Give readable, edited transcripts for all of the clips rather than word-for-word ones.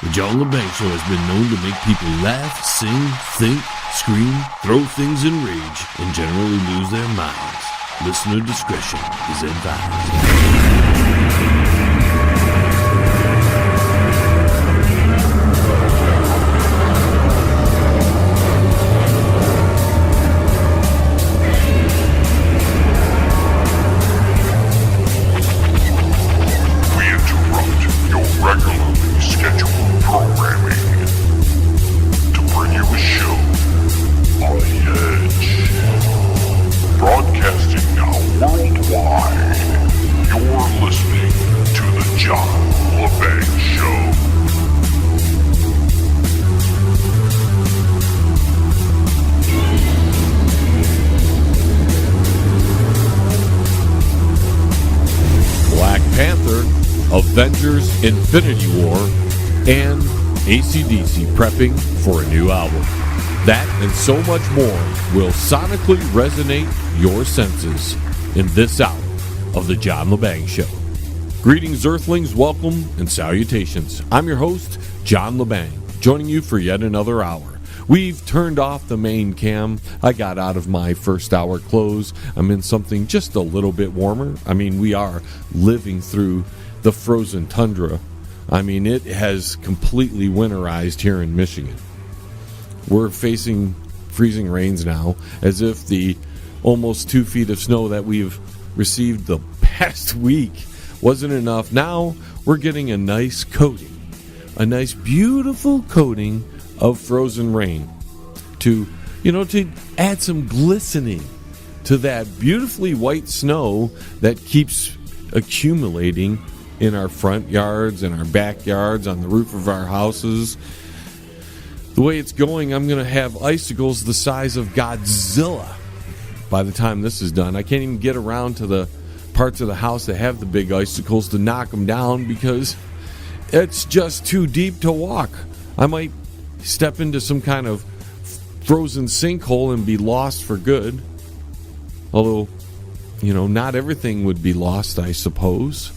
The John LeBanc Show has been known to make people laugh, sing, think, scream, throw things in rage, and generally lose their minds. Listener discretion is advised. Avengers Infinity War, and AC/DC prepping for a new album. That and so much more will sonically resonate your senses in this hour of the John LeBang Show. Greetings, Earthlings, welcome, and salutations. I'm your host, John LeBang, joining you for yet another hour. We've turned off the main cam. I got out of my first hour clothes. I'm in something just a little bit warmer. I mean, we are living through the frozen tundra. I mean, it has completely winterized here in Michigan. We're facing freezing rains now, as if the almost 2 feet of snow that we've received the past week wasn't enough. Now we're getting a nice coating, a nice beautiful coating of frozen rain to add some glistening to that beautifully white snow that keeps accumulating in our front yards and our backyards, on the roof of our houses. The way it's going, I'm going to have icicles the size of Godzilla by the time this is done. I can't even get around to the parts of the house that have the big icicles to knock them down because it's just too deep to walk. I might step into some kind of frozen sinkhole and be lost for good. Although, not everything would be lost, I suppose.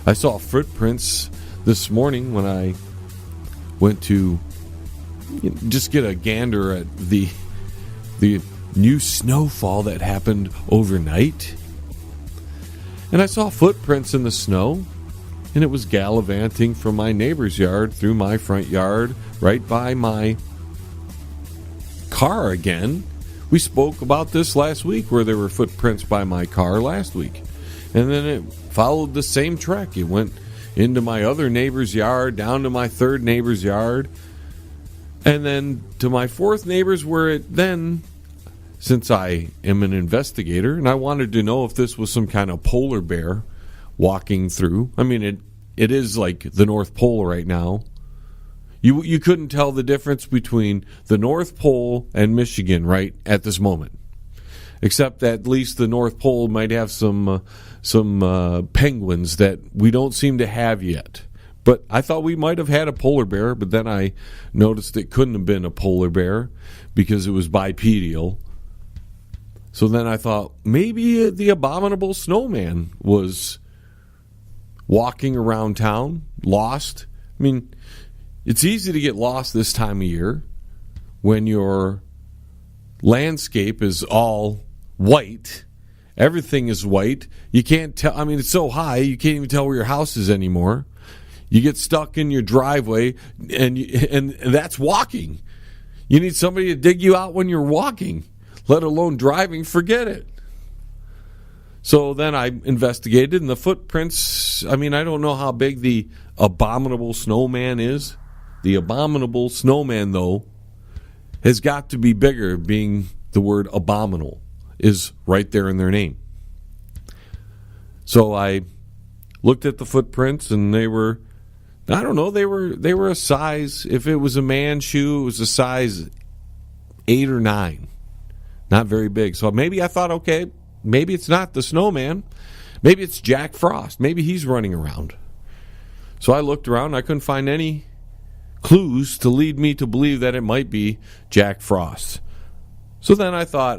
I saw footprints this morning when I went to just get a gander at the new snowfall that happened overnight. And I saw footprints in the snow, and it was gallivanting from my neighbor's yard through my front yard, right by my car again. We spoke about this last week, where there were footprints by my car last week. And then it followed the same track. It went into my other neighbor's yard, down to my third neighbor's yard, and then to my fourth neighbor's, where it then, since I am an investigator, and I wanted to know if this was some kind of polar bear walking through. I mean, it is like the North Pole right now. You couldn't tell the difference between the North Pole and Michigan right at this moment. Except that at least the North Pole might have some penguins that we don't seem to have yet. But I thought we might have had a polar bear, but then I noticed it couldn't have been a polar bear because it was bipedal. So then I thought maybe the abominable snowman was walking around town, lost. I mean, it's easy to get lost this time of year when your landscape is all white. Everything is white. You can't tell. I mean, it's so high you can't even tell where your house is anymore. You get stuck in your driveway, and that's walking. You need somebody to dig you out when you're walking, let alone driving. Forget it. So then I investigated, and the footprints, I mean, I don't know how big the abominable snowman is. The abominable snowman, though, has got to be bigger, being the word abominable is right there in their name. So I looked at the footprints, and they were, I don't know, they were a size, if it was a man's shoe, it was a size 8 or 9. Not very big. So maybe I thought, okay, maybe it's not the snowman. Maybe it's Jack Frost. Maybe he's running around. So I looked around. I couldn't find any clues to lead me to believe that it might be Jack Frost. So then I thought,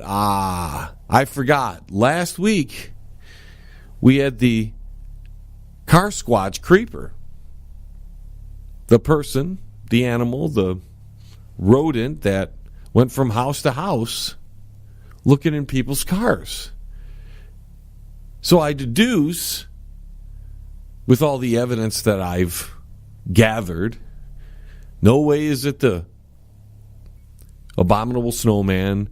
I forgot. Last week, we had the CarSquach Creeper. the person, the animal, the rodent that went from house to house looking in people's cars. So I deduce, with all the evidence that I've gathered, no way is it the abominable snowman.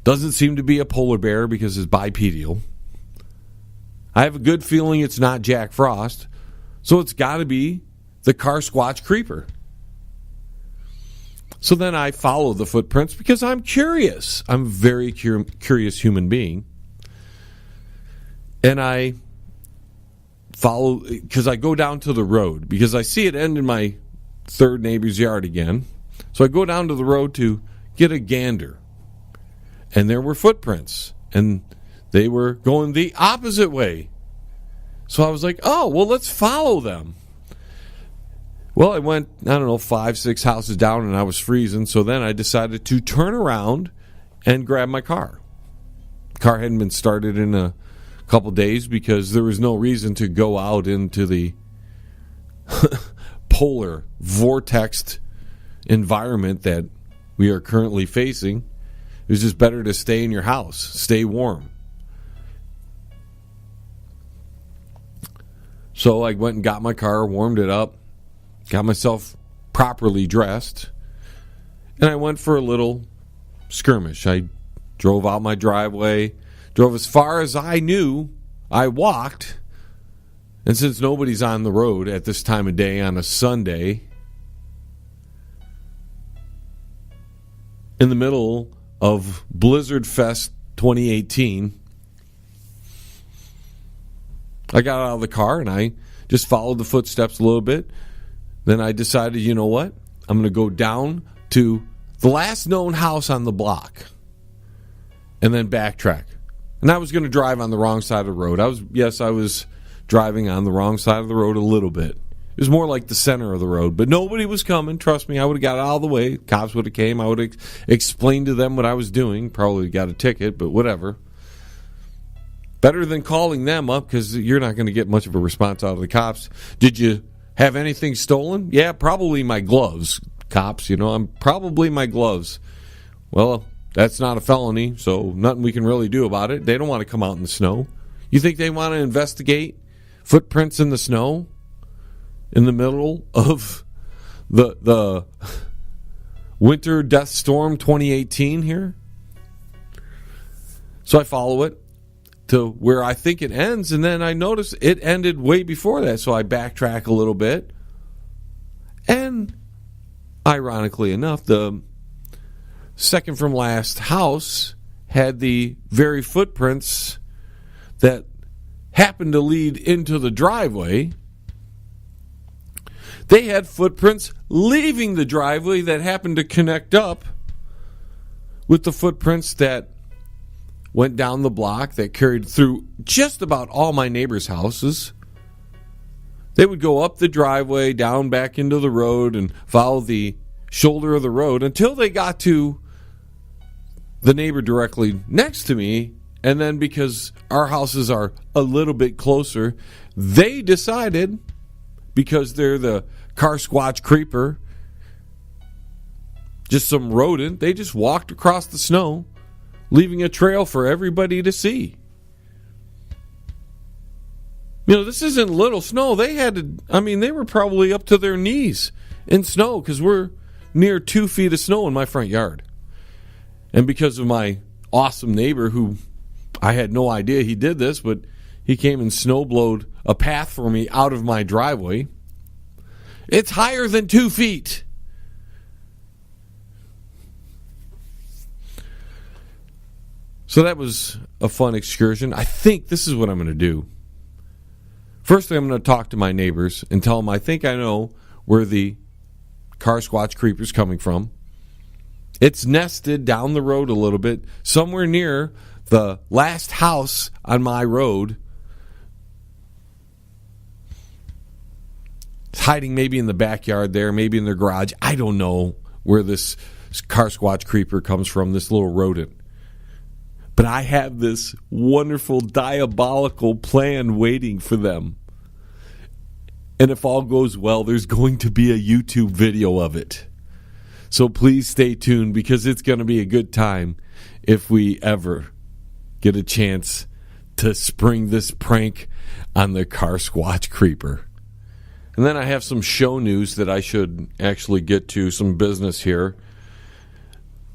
Doesn't seem to be a polar bear because it's bipedal. I have a good feeling it's not Jack Frost, so it's got to be the CarSquach Creeper. So then I follow the footprints because I'm curious. I'm a very curious human being. And I follow, because I go down to the road, because I see it end in my third neighbor's yard again. So I go down to the road to get a gander. And there were footprints. And they were going the opposite way. So I was like, oh, well, let's follow them. Well, I went, 5, 6 houses down, and I was freezing. So then I decided to turn around and grab my car. The car hadn't been started in a couple days because there was no reason to go out into the polar vortex environment that we are currently facing. It was just better to stay in your house, stay warm. So I went and got my car, warmed it up, got myself properly dressed, and I went for a little skirmish. I drove out my driveway, drove as far as I knew. I walked, and since nobody's on the road at this time of day on a Sunday, in the middle of Blizzard Fest 2018, I got out of the car and I just followed the footsteps a little bit. Then I decided, you know what? I'm going to go down to the last known house on the block and then backtrack. And I was going to drive on the wrong side of the road. I was driving on the wrong side of the road a little bit. It was more like the center of the road, but nobody was coming. Trust me, I would have got out of the way. Cops would have came. I would have explained to them what I was doing. Probably got a ticket, but whatever. Better than calling them up because you're not going to get much of a response out of the cops. Did you have anything stolen? Yeah, probably my gloves, cops. I'm probably my gloves. Well, that's not a felony, so nothing we can really do about it. They don't want to come out in the snow. You think they want to investigate footprints in the snow in the middle of the winter death storm 2018 here? So I follow it to where I think it ends, and then I notice it ended way before that, so I backtrack a little bit. And ironically enough, the second from last house had the very footprints that happened to lead into the driveway. They had footprints leaving the driveway that happened to connect up with the footprints that went down the block, that carried through just about all my neighbors' houses. They would go up the driveway, down back into the road, and follow the shoulder of the road until they got to the neighbor directly next to me. And then because our houses are a little bit closer, they decided, because they're the CarSquach Creeper, just some rodent, they just walked across the snow, leaving a trail for everybody to see. This isn't little snow. They were probably up to their knees in snow because we're near 2 feet of snow in my front yard. And because of my awesome neighbor, who I had no idea he did this, but he came and snowblowed a path for me out of my driveway. It's higher than 2 feet. So that was a fun excursion. I think this is what I'm going to do. Firstly, I'm going to talk to my neighbors and tell them I think I know where the CarSquach Creeper's coming from. It's nested down the road a little bit, somewhere near the last house on my road. It's hiding maybe in the backyard there, maybe in their garage. I don't know where this CarSquach Creeper comes from, this little rodent. But I have this wonderful, diabolical plan waiting for them. And if all goes well, there's going to be a YouTube video of it. So please stay tuned, because it's going to be a good time if we ever get a chance to spring this prank on the CarSquach Creeper. And then I have some show news that I should actually get to, some business here.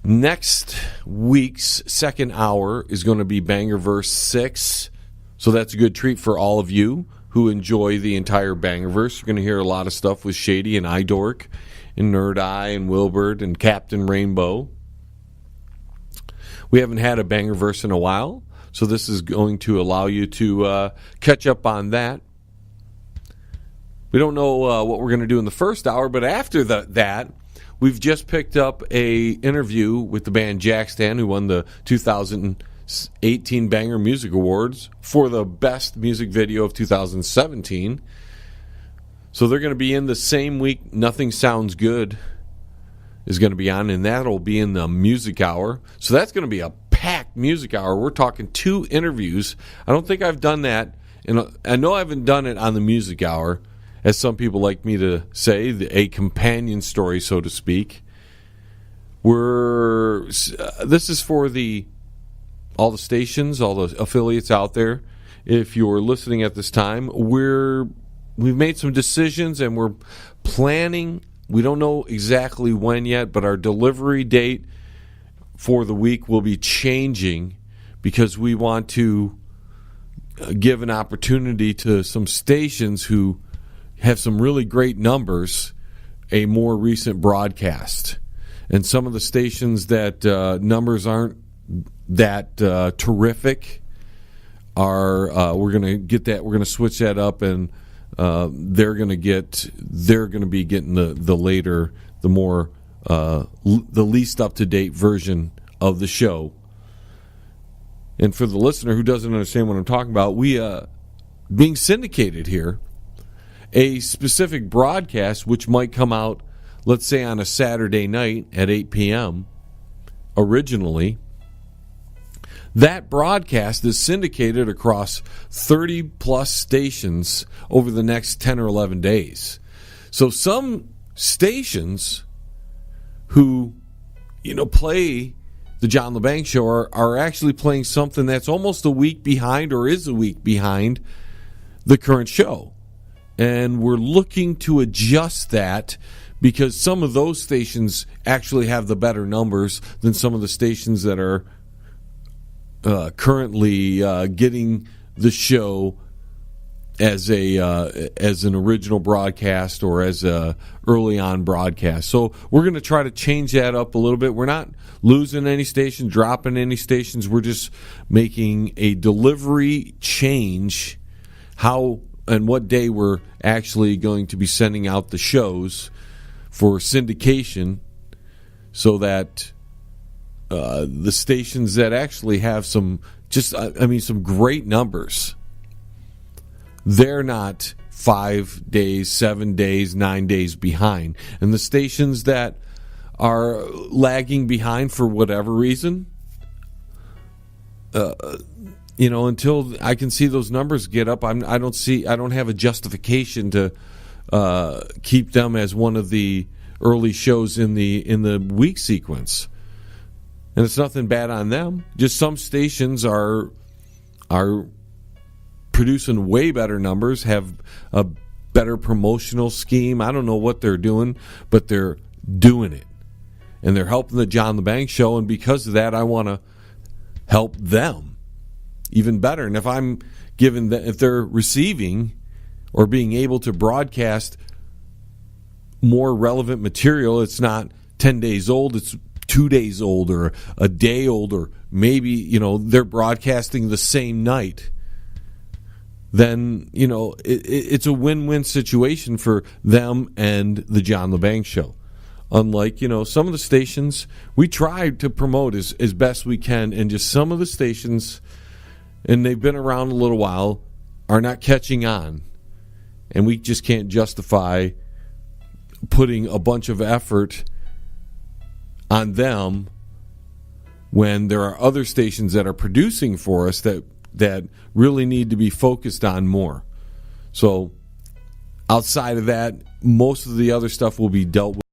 Next week's second hour is going to be Bangerverse 6. So that's a good treat for all of you who enjoy the entire Bangerverse. You're going to hear a lot of stuff with Shady and iDork and Nerdi and Wilbert and Captain Rainbow. We haven't had a Bangerverse in a while, so this is going to allow you to catch up on that. We don't know what we're going to do in the first hour, but after that, we've just picked up a interview with the band Jackstan, who won the 2018 Banger Music Awards for the best music video of 2017. So they're going to be in the same week. Nothing Sounds Good is going to be on, and that'll be in the music hour. So that's going to be a packed music hour. We're talking 2 interviews. I don't think I've done that, and I know I haven't done it on the music hour, as some people like me to say, a companion story, so to speak. This is for all the stations, all the affiliates out there. If you're listening at this time, we've made some decisions, and we're planning. We don't know exactly when yet, but our delivery date for the week will be changing, because we want to give an opportunity to some stations who have some really great numbers a more recent broadcast. And some of the stations that numbers aren't that terrific we're going to get that. We're going to switch that up, and they're going to be getting the least up to date version of the show. And for the listener who doesn't understand what I'm talking about, we being syndicated here, a specific broadcast which might come out, let's say, on a Saturday night at 8 p.m. originally. That broadcast is syndicated across 30-plus stations over the next 10 or 11 days. So some stations who, play the John LeBang Show are actually playing something that's almost a week behind, or is a week behind, the current show. And we're looking to adjust that, because some of those stations actually have the better numbers than some of the stations that are currently getting the show as an original broadcast or as a early on broadcast. So we're going to try to change that up a little bit. We're not losing any stations, dropping any stations. We're just making a delivery change, how and what day we're actually going to be sending out the shows for syndication, so that the stations that actually have some great numbers, they're not 5 days, 7 days, 9 days behind. And the stations that are lagging behind for whatever reason, until I can see those numbers get up, I don't have a justification to keep them as one of the early shows in the week sequence. And it's nothing bad on them. Just some stations are producing way better numbers, have a better promotional scheme. I don't know what they're doing, but they're doing it. And they're helping the John LeBang Show, and because of that, I want to help them even better. And if they're receiving or being able to broadcast more relevant material, it's not 10 days old, it's 2 days old or a day old, or maybe they're broadcasting the same night, then it's a win-win situation for them and the John LeBang Show. Unlike some of the stations, we try to promote as best we can, and just some of the stations, and they've been around a little while, are not catching on, and we just can't justify putting a bunch of effort on them when there are other stations that are producing for us that really need to be focused on more. So Outside of that, most of the other stuff will be dealt with